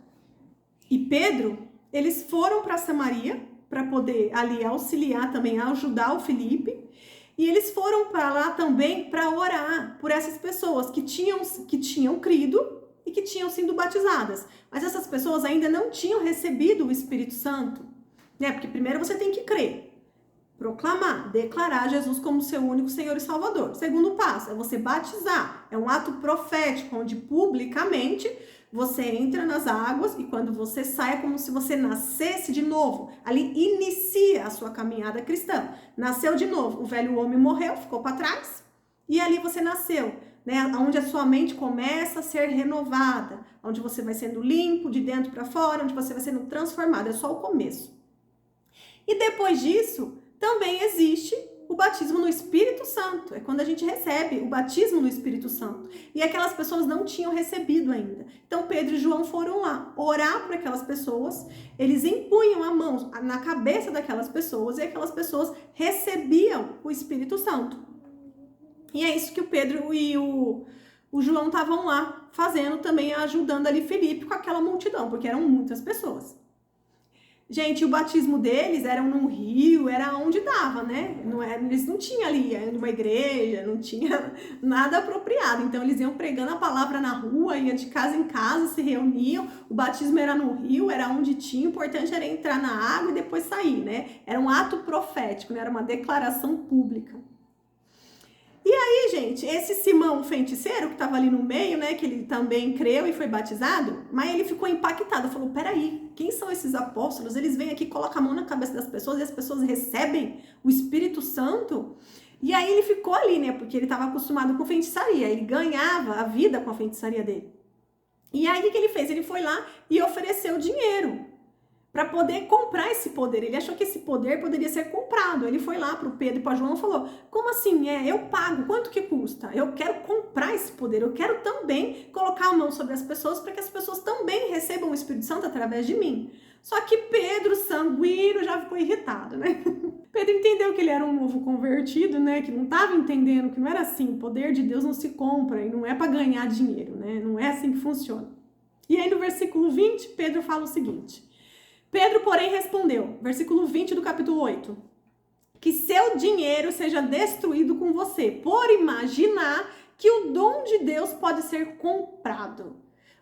e Pedro, eles foram para Samaria para poder ali auxiliar também, ajudar o Felipe. E eles foram para lá também para orar por essas pessoas que tinham crido e que tinham sido batizadas. Mas essas pessoas ainda não tinham recebido o Espírito Santo, né? Porque primeiro você tem que crer, proclamar, declarar Jesus como seu único Senhor e Salvador. O segundo passo é você batizar. É um ato profético, onde publicamente você entra nas águas e quando você sai é como se você nascesse de novo. Ali inicia a sua caminhada cristã. Nasceu de novo. O velho homem morreu, ficou para trás e ali você nasceu, né? Onde a sua mente começa a ser renovada, onde você vai sendo limpo de dentro para fora, onde você vai sendo transformado. É só o começo. E depois disso, também existe o batismo no Espírito Santo. É quando a gente recebe o batismo no Espírito Santo. E aquelas pessoas não tinham recebido ainda. Então Pedro e João foram lá orar por aquelas pessoas. Eles impunham a mão na cabeça daquelas pessoas e aquelas pessoas recebiam o Espírito Santo. E é isso que o Pedro e o João estavam lá fazendo também, ajudando ali Felipe com aquela multidão, porque eram muitas pessoas. Gente, o batismo deles era num rio, era onde dava, né? Eles não tinham ali uma igreja, não tinha nada apropriado. Então, eles iam pregando a palavra na rua, iam de casa em casa, se reuniam. O batismo era no rio, era onde tinha. O importante era entrar na água e depois sair, né? Era um ato profético, né? Era uma declaração pública. E aí, gente, esse Simão feiticeiro que estava ali no meio, né, que ele também creu e foi batizado, mas ele ficou impactado, falou, peraí, quem são esses apóstolos? Eles vêm aqui, colocam a mão na cabeça das pessoas e as pessoas recebem o Espírito Santo? E aí ele ficou ali, né, porque ele estava acostumado com feitiçaria, ele ganhava a vida com a feitiçaria dele. E aí o que ele fez? Ele foi lá e ofereceu dinheiro para poder comprar esse poder. Ele achou que esse poder poderia ser comprado. Ele foi lá para o Pedro e para João e falou, como assim? Eu pago, quanto que custa? Eu quero comprar esse poder, eu quero também colocar a mão sobre as pessoas para que as pessoas também recebam o Espírito Santo através de mim. Só que Pedro, sanguíneo, já ficou irritado, né? Pedro entendeu que ele era um novo convertido, né? Que não estava entendendo, que não era assim, o poder de Deus não se compra e não é para ganhar dinheiro, né? Não é assim que funciona. E aí no versículo 20, Pedro fala o seguinte, Pedro, porém, respondeu, versículo 20 do capítulo 8, que seu dinheiro seja destruído com você, por imaginar que o dom de Deus pode ser comprado.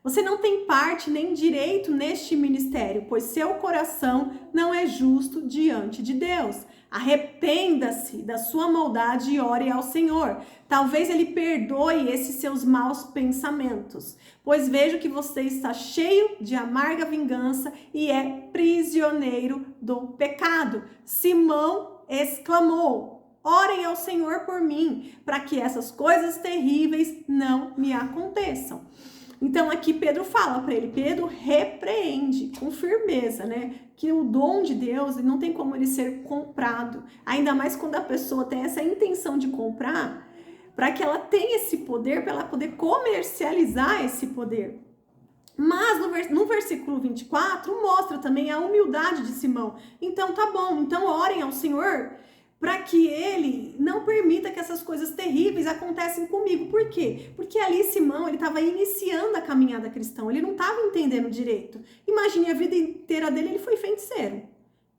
Você não tem parte nem direito neste ministério, pois seu coração não é justo diante de Deus. Arrependa-se da sua maldade e ore ao Senhor. Talvez Ele perdoe esses seus maus pensamentos, pois vejo que você está cheio de amarga vingança e é prisioneiro do pecado. Simão exclamou, orem ao Senhor por mim, para que essas coisas terríveis não me aconteçam. Então aqui Pedro fala para ele, Pedro repreende com firmeza, né? Que o dom de Deus não tem como ele ser comprado. Ainda mais quando a pessoa tem essa intenção de comprar, para que ela tenha esse poder, para ela poder comercializar esse poder. Mas no versículo 24 mostra também a humildade de Simão. Então tá bom, então orem ao Senhor para que ele não permita que essas coisas terríveis aconteçam comigo. Por quê? Porque ali Simão, ele estava iniciando a caminhada cristã, ele não estava entendendo direito. Imagine, a vida inteira dele, ele foi feiticeiro.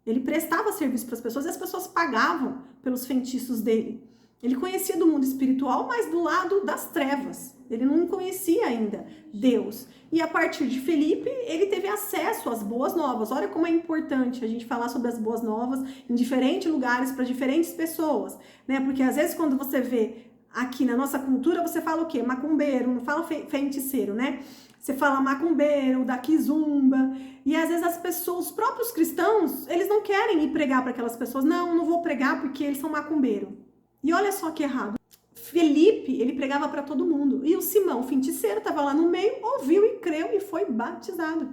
Ele prestava serviço para as pessoas e as pessoas pagavam pelos feitiços dele. Ele conhecia do mundo espiritual, mas do lado das trevas. Ele não conhecia ainda Deus. E a partir de Felipe, ele teve acesso às boas novas. Olha como é importante a gente falar sobre as boas novas em diferentes lugares, para diferentes pessoas, né? Porque às vezes quando você vê aqui na nossa cultura, você fala o quê? Macumbeiro, não fala feiticeiro, né? Você fala macumbeiro, da quizumba. E às vezes as pessoas, os próprios cristãos, eles não querem ir pregar para aquelas pessoas. Não vou pregar porque eles são macumbeiro. E olha só que errado. Felipe, ele pregava para todo mundo. E o Simão, o feiticeiro, estava lá no meio, ouviu e creu e foi batizado.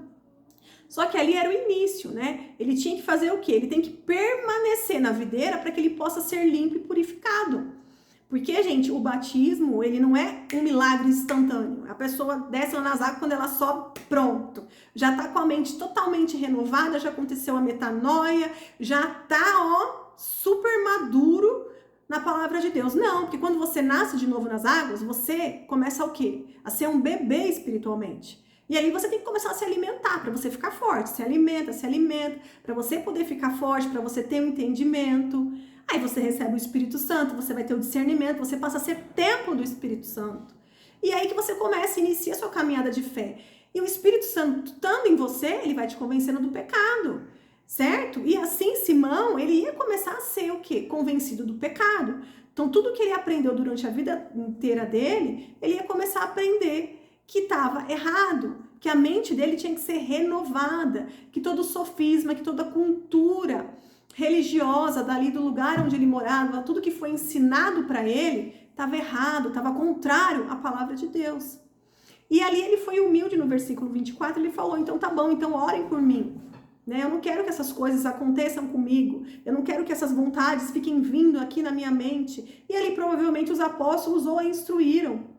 Só que ali era o início, né? Ele tinha que fazer o quê? Ele tem que permanecer na videira para que ele possa ser limpo e purificado. Porque, gente, o batismo, ele não é um milagre instantâneo. A pessoa desce lá nas águas, quando ela sobe, pronto. Já tá com a mente totalmente renovada, já aconteceu a metanoia, já tá, super maduro na palavra de Deus. Não, porque quando você nasce de novo nas águas, você começa o quê? A ser um bebê espiritualmente. E aí você tem que começar a se alimentar para você ficar forte. Se alimenta, para você poder ficar forte, para você ter um entendimento. Aí você recebe o Espírito Santo, você vai ter o discernimento, você passa a ser templo do Espírito Santo. E aí que você começa e inicia a sua caminhada de fé. E o Espírito Santo, estando em você, ele vai te convencendo do pecado, certo? E assim, Simão, ele ia começar a ser o quê? Convencido do pecado. Então, tudo que ele aprendeu durante a vida inteira dele, ele ia começar a aprender que estava errado, que a mente dele tinha que ser renovada, que todo sofisma, que toda cultura religiosa dali do lugar onde ele morava, tudo que foi ensinado para ele, estava errado, estava contrário à palavra de Deus. E ali ele foi humilde no versículo 24, ele falou, então tá bom, então orem por mim. Né? Eu não quero que essas coisas aconteçam comigo, eu não quero que essas vontades fiquem vindo aqui na minha mente. E ali provavelmente os apóstolos o instruíram,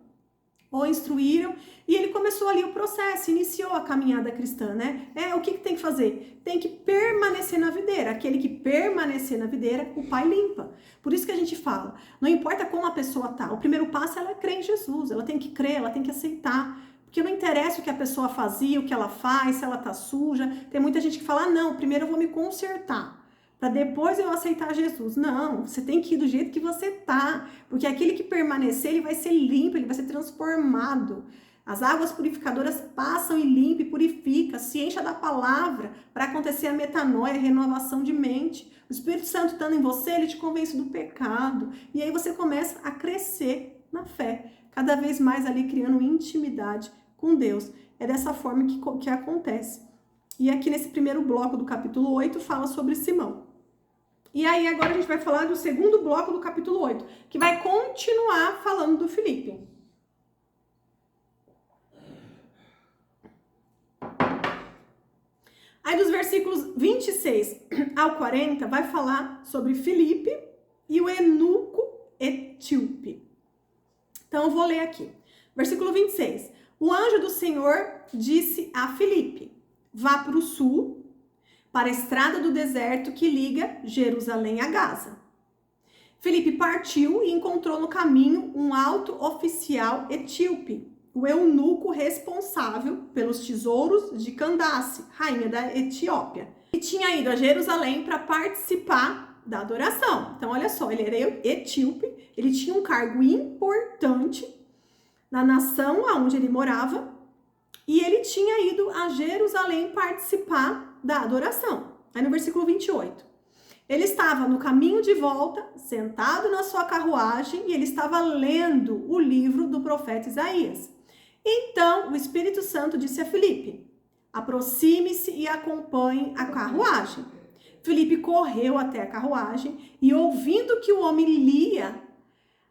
e ele começou ali o processo, iniciou a caminhada cristã, né? O que tem que fazer? Tem que permanecer na videira. Aquele que permanecer na videira, o Pai limpa. Por isso que a gente fala, não importa como a pessoa tá, o primeiro passo ela é crer em Jesus, ela tem que crer, ela tem que aceitar. Porque não interessa o que a pessoa fazia, o que ela faz, se ela tá suja. Tem muita gente que fala, não, primeiro eu vou me consertar, para depois eu aceitar Jesus. Não, você tem que ir do jeito que você tá, porque aquele que permanecer, ele vai ser limpo, ele vai ser transformado. As águas purificadoras passam e limpa e purifica, se encha da palavra para acontecer a metanoia, a renovação de mente. O Espírito Santo estando em você, ele te convence do pecado, e aí você começa a crescer na fé, cada vez mais ali criando intimidade com Deus. É dessa forma que acontece. E aqui nesse primeiro bloco do capítulo 8 fala sobre Simão. E aí agora a gente vai falar do segundo bloco do capítulo 8, que vai continuar falando do Filipe. Aí dos versículos 26 ao 40 vai falar sobre Filipe e o eunuco etíope. Então eu vou ler aqui. Versículo 26. O anjo do Senhor disse a Filipe, vá para o sul, para a estrada do deserto que liga Jerusalém a Gaza. Filipe partiu e encontrou no caminho um alto oficial etíope, o eunuco responsável pelos tesouros de Candace, rainha da Etiópia, e tinha ido a Jerusalém para participar da adoração. Então, olha só, ele era etíope, ele tinha um cargo importante na nação onde ele morava, e ele tinha ido a Jerusalém participar da adoração. Aí no versículo 28. Ele estava no caminho de volta, sentado na sua carruagem, e ele estava lendo o livro do profeta Isaías. Então, o Espírito Santo disse a Filipe, aproxime-se e acompanhe a carruagem. Filipe correu até a carruagem e, ouvindo que o homem lia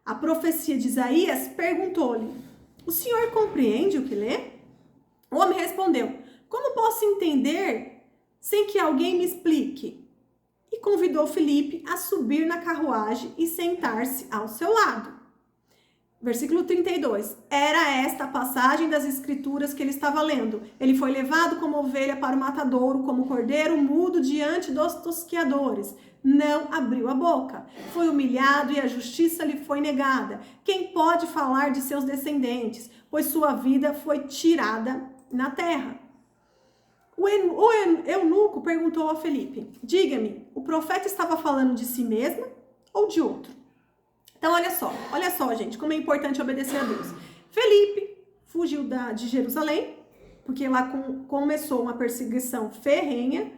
a profecia de Isaías, perguntou-lhe, o senhor compreende o que lê? O homem respondeu, como posso entender sem que alguém me explique? E convidou Filipe a subir na carruagem e sentar-se ao seu lado. Versículo 32. Era esta a passagem das escrituras que ele estava lendo. Ele foi levado como ovelha para o matadouro, como cordeiro mudo diante dos tosqueadores. Não abriu a boca. Foi humilhado e a justiça lhe foi negada. Quem pode falar de seus descendentes? Pois sua vida foi tirada na terra. O eunuco perguntou a Filipe, diga-me, o profeta estava falando de si mesmo ou de outro? Então, olha só, gente, como é importante obedecer a Deus. Filipe fugiu de Jerusalém, porque lá começou uma perseguição ferrenha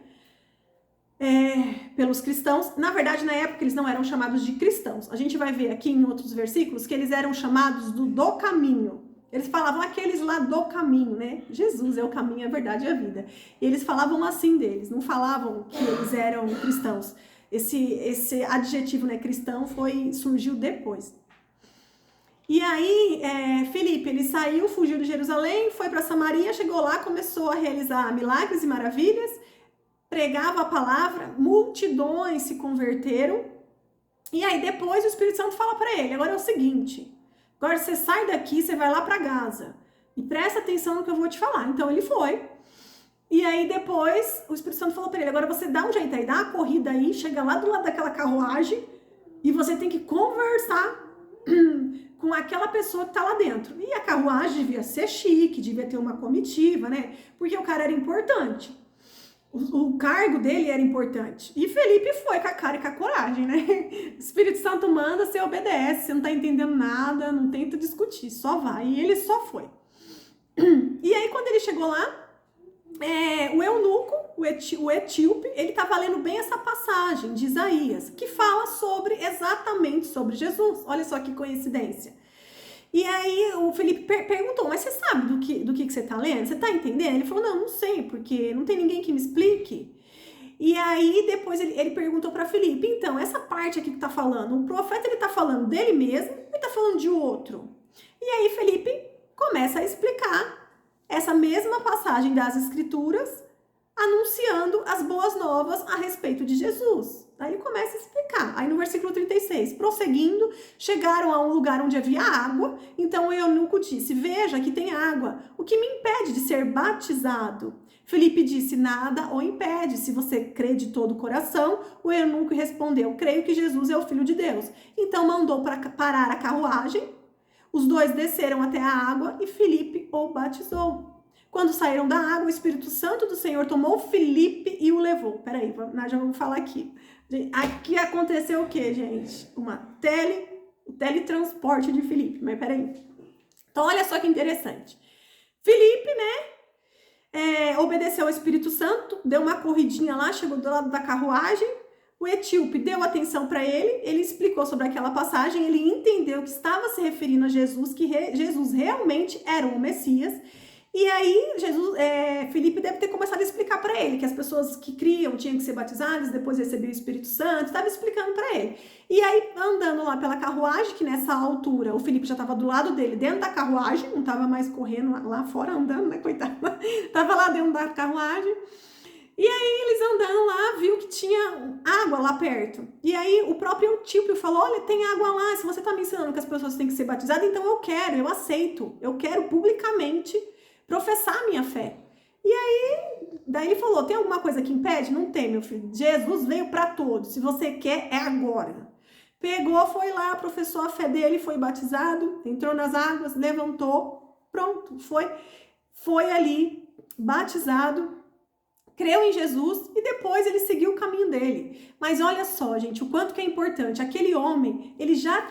pelos cristãos. Na verdade, na época, eles não eram chamados de cristãos. A gente vai ver aqui em outros versículos que eles eram chamados do caminho. Eles falavam aqueles lá do caminho, né? Jesus é o caminho, a verdade e a vida. E eles falavam assim deles, não falavam que eles eram cristãos. Esse adjetivo, né, cristão, surgiu depois. E aí, Felipe, ele saiu, fugiu de Jerusalém, foi para Samaria, chegou lá, começou a realizar milagres e maravilhas, pregava a palavra, multidões se converteram. E aí depois o Espírito Santo fala para ele, agora é o seguinte, agora você sai daqui, você vai lá para Gaza e presta atenção no que eu vou te falar. Então ele foi. E aí depois o Espírito Santo falou para ele, agora você dá um jeito aí, dá uma corrida aí, chega lá do lado daquela carruagem e você tem que conversar com aquela pessoa que tá lá dentro. E a carruagem devia ser chique, devia ter uma comitiva, né? Porque o cara era importante. O cargo dele era importante. E Felipe foi com a cara e com a coragem, né? O Espírito Santo manda, você obedece, você não tá entendendo nada, não tenta discutir, só vai. E ele só foi. E aí, quando ele chegou lá, o eunuco, o etíope, ele tá lendo bem essa passagem de Isaías, que fala exatamente sobre Jesus. Olha só que coincidência. E aí o Felipe perguntou, mas você sabe do que você tá lendo? Você tá entendendo? Ele falou, não sei, porque não tem ninguém que me explique. E aí depois ele perguntou para Felipe, então, essa parte aqui que tá falando, o profeta ele tá falando dele mesmo ou tá falando de outro? E aí Felipe começa a explicar essa mesma passagem das Escrituras, anunciando as boas novas a respeito de Jesus. Aí ele começa a explicar. Aí no versículo 36, prosseguindo, chegaram a um lugar onde havia água, então o eunuco disse, veja que tem água, o que me impede de ser batizado? Felipe disse, nada o impede, se você crê de todo o coração. O eunuco respondeu, creio que Jesus é o Filho de Deus. Então mandou para parar a carruagem, os dois desceram até a água e Felipe o batizou. Quando saíram da água, o Espírito Santo do Senhor tomou Felipe e o levou. Peraí, nós já vamos falar aqui. Aqui aconteceu o quê, gente? O teletransporte de Felipe. Mas peraí. Então, olha só que interessante. Felipe, né, obedeceu ao Espírito Santo, deu uma corridinha lá, chegou do lado da carruagem. O etíope deu atenção para ele explicou sobre aquela passagem, ele entendeu que estava se referindo a Jesus, que Jesus realmente era o Messias. E aí, Felipe deve ter começado a explicar para ele que as pessoas que criam tinham que ser batizadas, depois receber o Espírito Santo, estava explicando para ele. E aí, andando lá pela carruagem, que nessa altura o Felipe já estava do lado dele, dentro da carruagem, não estava mais correndo lá fora, andando, né, coitado, estava lá dentro da carruagem. E aí, eles andando lá, viu que tinha água lá perto. E aí, o próprio etíope falou, olha, tem água lá, se você está me ensinando que as pessoas têm que ser batizadas, então eu aceito, eu quero publicamente professar a minha fé. E aí, daí ele falou, tem alguma coisa que impede? Não tem, meu filho. Jesus veio para todos. Se você quer, é agora. Pegou, foi lá, professou a fé dele, foi batizado, entrou nas águas, levantou, pronto, foi ali, batizado, creu em Jesus e depois ele seguiu o caminho dele. Mas olha só, gente, o quanto que é importante. Aquele homem, ele já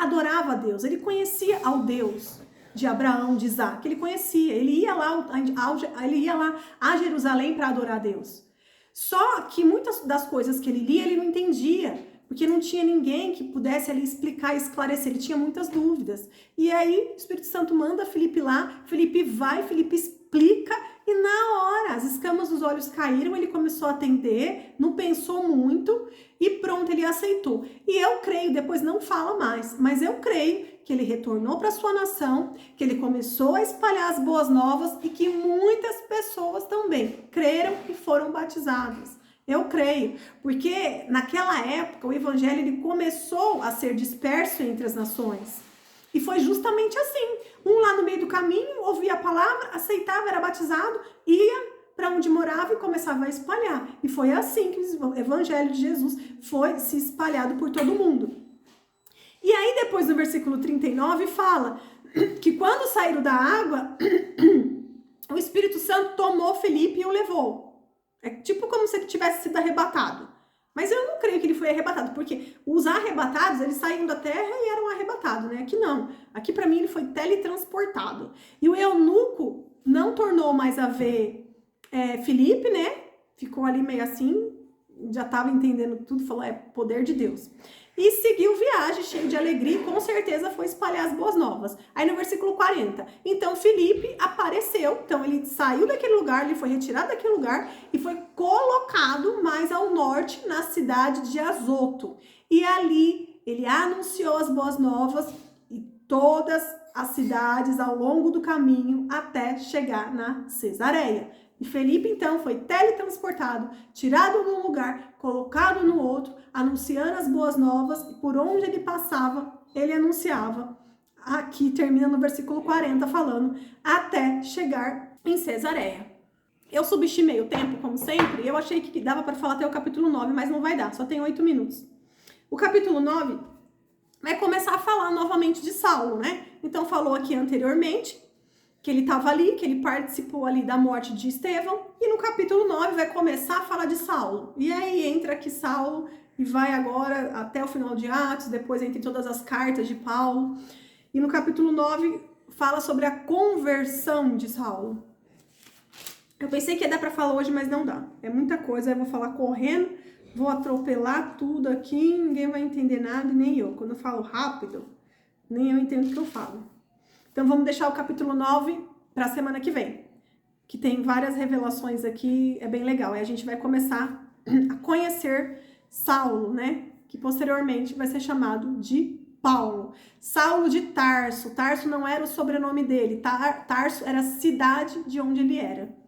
adorava a Deus, ele conhecia ao Deus de Abraão, de Isaac, ele conhecia, ele ia lá a Jerusalém para adorar a Deus. Só que muitas das coisas que ele lia, ele não entendia, porque não tinha ninguém que pudesse ali explicar, esclarecer, ele tinha muitas dúvidas. E aí o Espírito Santo manda Felipe lá, Felipe vai, Felipe explica, e na hora as escamas dos olhos caíram, ele começou a atender, não pensou muito e pronto, ele aceitou. E eu creio, depois não fala mais, mas eu creio que ele retornou para sua nação, que ele começou a espalhar as boas novas e que muitas pessoas também creram e foram batizadas. Eu creio, porque naquela época o evangelho ele começou a ser disperso entre as nações. E foi justamente assim. Um lá no meio do caminho, ouvia a palavra, aceitava, era batizado, ia para onde morava e começava a espalhar. E foi assim que o evangelho de Jesus foi se espalhado por todo mundo. E aí depois no versículo 39 fala que quando saíram da água, o Espírito Santo tomou Felipe e o levou. É tipo como se ele tivesse sido arrebatado. Mas eu não creio que ele foi arrebatado, porque os arrebatados, eles saíam da terra e eram arrebatados, né? Aqui não. Aqui para mim ele foi teletransportado. E o eunuco não tornou mais a ver Felipe, né? Ficou ali meio assim, já estava entendendo tudo, falou, é poder de Deus. E seguiu viagem, cheio de alegria, e com certeza foi espalhar as boas novas. Aí no versículo 40, então Felipe apareceu, então ele saiu daquele lugar, ele foi retirado daquele lugar e foi colocado mais ao norte, na cidade de Azoto. E ali ele anunciou as boas novas todas as cidades ao longo do caminho até chegar na Cesareia. E Felipe, então, foi teletransportado, tirado de um lugar, colocado no outro, anunciando as boas novas, e por onde ele passava, ele anunciava. Aqui termina no versículo 40, falando, até chegar em Cesareia. Eu subestimei o tempo, como sempre, eu achei que dava para falar até o capítulo 9, mas não vai dar, só tem 8 minutos. O capítulo 9 vai começar a falar novamente de Saulo, né? Então, falou aqui anteriormente, que ele estava ali, que ele participou ali da morte de Estevão, e no capítulo 9 vai começar a falar de Saulo. E aí entra aqui Saulo, e vai agora até o final de Atos, depois entre todas as cartas de Paulo. E no capítulo 9 fala sobre a conversão de Saulo. Eu pensei que ia dar para falar hoje, mas não dá. É muita coisa, eu vou falar correndo, vou atropelar tudo aqui, ninguém vai entender nada, nem eu. Quando eu falo rápido, nem eu entendo o que eu falo. Então vamos deixar o capítulo 9 para a semana que vem, que tem várias revelações aqui, é bem legal. E a gente vai começar a conhecer Saulo, né? Que posteriormente vai ser chamado de Paulo. Saulo de Tarso. Tarso não era o sobrenome dele, Tarso era a cidade de onde ele era.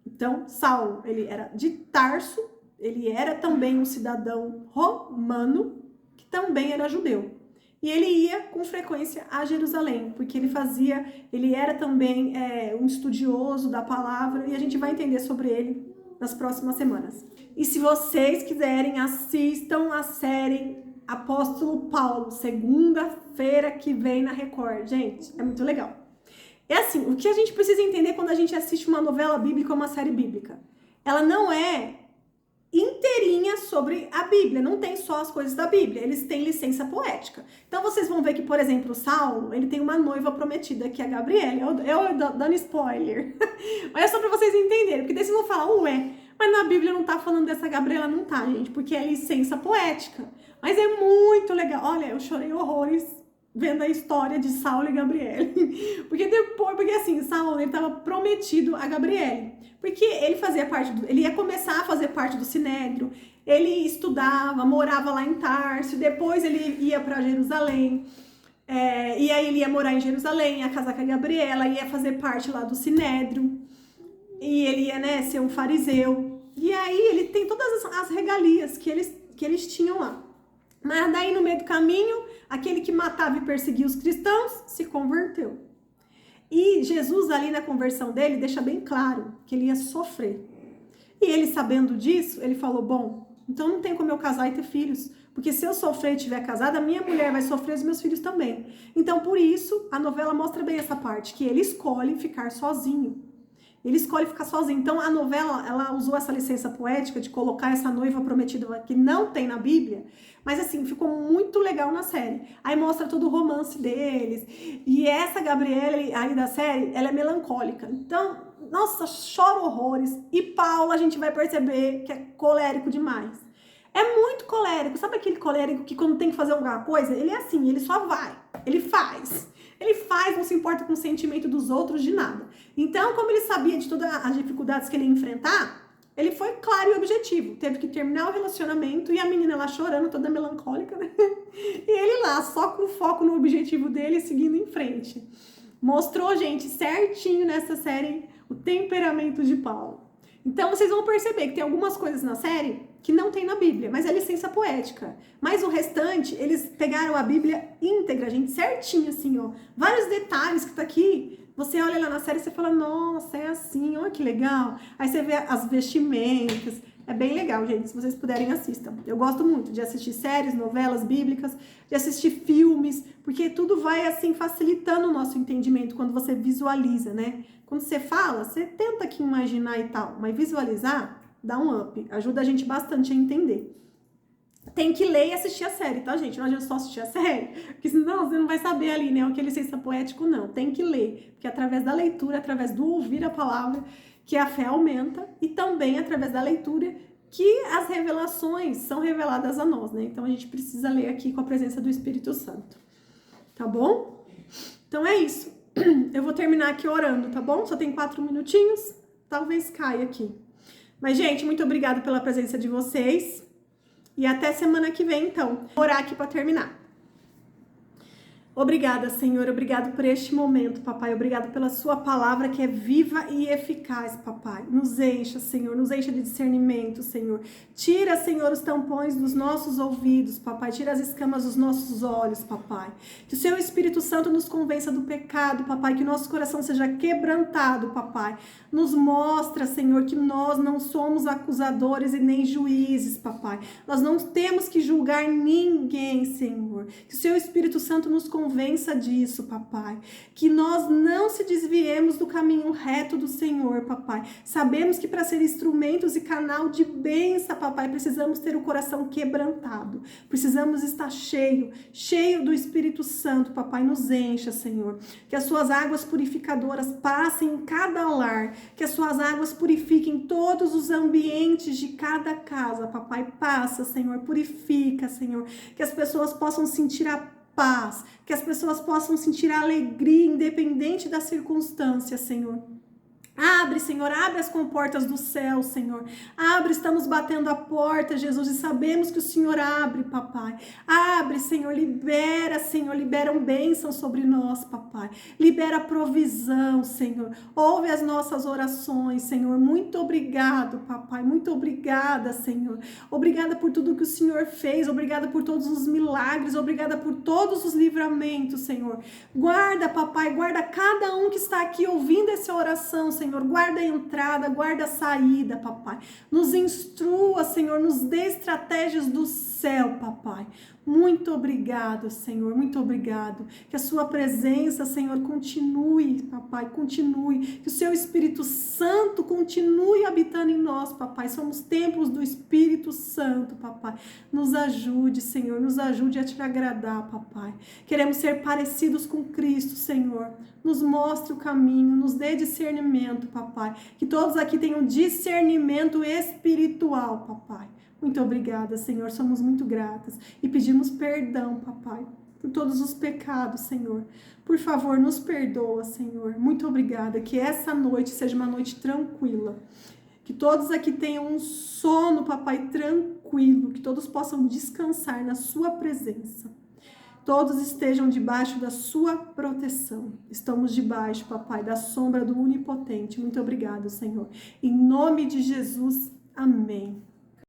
Então, Saulo, ele era de Tarso, ele era também um cidadão romano, que também era judeu. E ele ia com frequência a Jerusalém, porque ele era também um estudioso da palavra, e a gente vai entender sobre ele nas próximas semanas. E se vocês quiserem, assistam a série Apóstolo Paulo, segunda-feira que vem na Record. Gente, é muito legal. É assim, o que a gente precisa entender quando a gente assiste uma novela bíblica ou uma série bíblica? Ela não é inteirinha sobre a Bíblia, não tem só as coisas da Bíblia, eles têm licença poética. Então vocês vão ver que, por exemplo, Saulo, ele tem uma noiva prometida, que é a Gabriela. Eu dando spoiler, mas é só pra vocês entenderem, porque daí vocês vão falar, ué, mas na Bíblia não tá falando dessa Gabriela, não tá, gente, porque é licença poética. Mas é muito legal, olha, eu chorei horrores vendo a história de Saulo e Gabriele, porque assim, Saulo, ele tava prometido a Gabriele, porque ele fazia parte ele ia começar a fazer parte do Sinédrio, ele estudava, morava lá em Tarso, depois ele ia para Jerusalém, e aí ele ia morar em Jerusalém, ia casar com a Gabriela, ia fazer parte lá do Sinédrio, e ele ia, né, ser um fariseu, e aí ele tem todas as regalias que eles tinham lá. Mas daí no meio do caminho, aquele que matava e perseguia os cristãos se converteu. E Jesus ali na conversão dele deixa bem claro que ele ia sofrer. E ele sabendo disso, ele falou, bom, então não tem como eu casar e ter filhos. Porque se eu sofrer e estiver casada, a minha mulher vai sofrer, os meus filhos também. Então por isso, a novela mostra bem essa parte, que ele escolhe ficar sozinho. Ele escolhe ficar sozinho. Então a novela, ela usou essa licença poética de colocar essa noiva prometida que não tem na Bíblia, mas assim, ficou muito legal na série. Aí mostra todo o romance deles. E essa Gabriela aí da série, ela é melancólica. Então, nossa, chora horrores. E Paulo, a gente vai perceber que é colérico demais. É muito colérico. Sabe aquele colérico que quando tem que fazer alguma coisa, ele é assim, ele só vai, ele faz. Ele faz, não se importa com o sentimento dos outros, de nada. Então, como ele sabia de todas as dificuldades que ele ia enfrentar, ele foi claro e objetivo. Teve que terminar o relacionamento e a menina lá chorando, toda melancólica, né? E ele lá, só com foco no objetivo dele, seguindo em frente. Mostrou, gente, certinho nessa série o temperamento de Paulo. Então, vocês vão perceber que tem algumas coisas na série que não tem na Bíblia, mas é licença poética. Mas o restante, eles pegaram a Bíblia íntegra, gente, certinho, assim, ó. Vários detalhes que tá aqui. Você olha lá na série e você fala, nossa, é assim, olha que legal. Aí você vê as vestimentas. É bem legal, gente, se vocês puderem, assistam. Eu gosto muito de assistir séries, novelas bíblicas, de assistir filmes, porque tudo vai, assim, facilitando o nosso entendimento quando você visualiza, né? Quando você fala, você tenta aqui imaginar e tal, mas visualizar dá um up, ajuda a gente bastante a entender. Tem que ler e assistir a série, tá, gente? Não adianta só assistir a série, porque senão você não vai saber ali, né, o que é licença poético, não. Tem que ler, porque é através da leitura, através do ouvir a palavra, que a fé aumenta, e também através da leitura que as revelações são reveladas a nós, né? Então a gente precisa ler aqui com a presença do Espírito Santo, tá bom? Então é isso. Eu vou terminar aqui orando, tá bom? Só tem 4 minutinhos, talvez caia aqui. Mas, gente, muito obrigada pela presença de vocês. E até semana que vem, então. Vou orar aqui para terminar. Obrigada, Senhor, obrigado por este momento, papai, obrigado pela sua palavra que é viva e eficaz, papai. Nos encha, Senhor, nos encha de discernimento, Senhor. Tira, Senhor, os tampões dos nossos ouvidos, papai, tira as escamas dos nossos olhos, papai. Que o seu Espírito Santo nos convença do pecado, papai, que o nosso coração seja quebrantado, papai. Nos mostra, Senhor, que nós não somos acusadores e nem juízes, papai. Nós não temos que julgar ninguém, Senhor. Que o seu Espírito Santo nos convença disso, papai. Que nós não se desviemos do caminho reto do Senhor, papai. Sabemos que para ser instrumentos e canal de bênção, papai, precisamos ter o coração quebrantado. Precisamos estar cheio do Espírito Santo, papai. Nos encha, Senhor. Que as suas águas purificadoras passem em cada lar. Que as suas águas purifiquem todos os ambientes de cada casa, papai. Passa, Senhor. Purifica, Senhor. Que as pessoas possam sentir a paz, que as pessoas possam sentir a alegria, independente da circunstância, Senhor. Abre, Senhor, abre as comportas do céu, Senhor. Abre, estamos batendo a porta, Jesus, e sabemos que o Senhor abre, papai. Abre, Senhor, liberam bênção sobre nós, papai. Libera provisão, Senhor. Ouve as nossas orações, Senhor. Muito obrigado, papai. Muito obrigada, Senhor. Obrigada por tudo que o Senhor fez. Obrigada por todos os milagres. Obrigada por todos os livramentos, Senhor. Guarda, papai, guarda cada um que está aqui ouvindo essa oração, Senhor. Guarda a entrada, guarda a saída, papai. Nos instrua, Senhor, nos dê estratégias do céu, papai. Muito obrigado, Senhor, muito obrigado. Que a sua presença, Senhor, continue, papai, continue. Que o seu Espírito Santo continue habitando em nós, papai. Somos templos do Espírito Santo, papai. Nos ajude, Senhor, nos ajude a te agradar, papai. Queremos ser parecidos com Cristo, Senhor. Nos mostre o caminho, nos dê discernimento, papai. Que todos aqui tenham discernimento espiritual, papai. Muito obrigada, Senhor, somos muito gratas e pedimos perdão, papai, por todos os pecados, Senhor. Por favor, nos perdoa, Senhor. Muito obrigada, que essa noite seja uma noite tranquila. Que todos aqui tenham um sono, papai, tranquilo, que todos possam descansar na sua presença. Todos estejam debaixo da sua proteção. Estamos debaixo, papai, da sombra do Onipotente. Muito obrigada, Senhor. Em nome de Jesus, amém.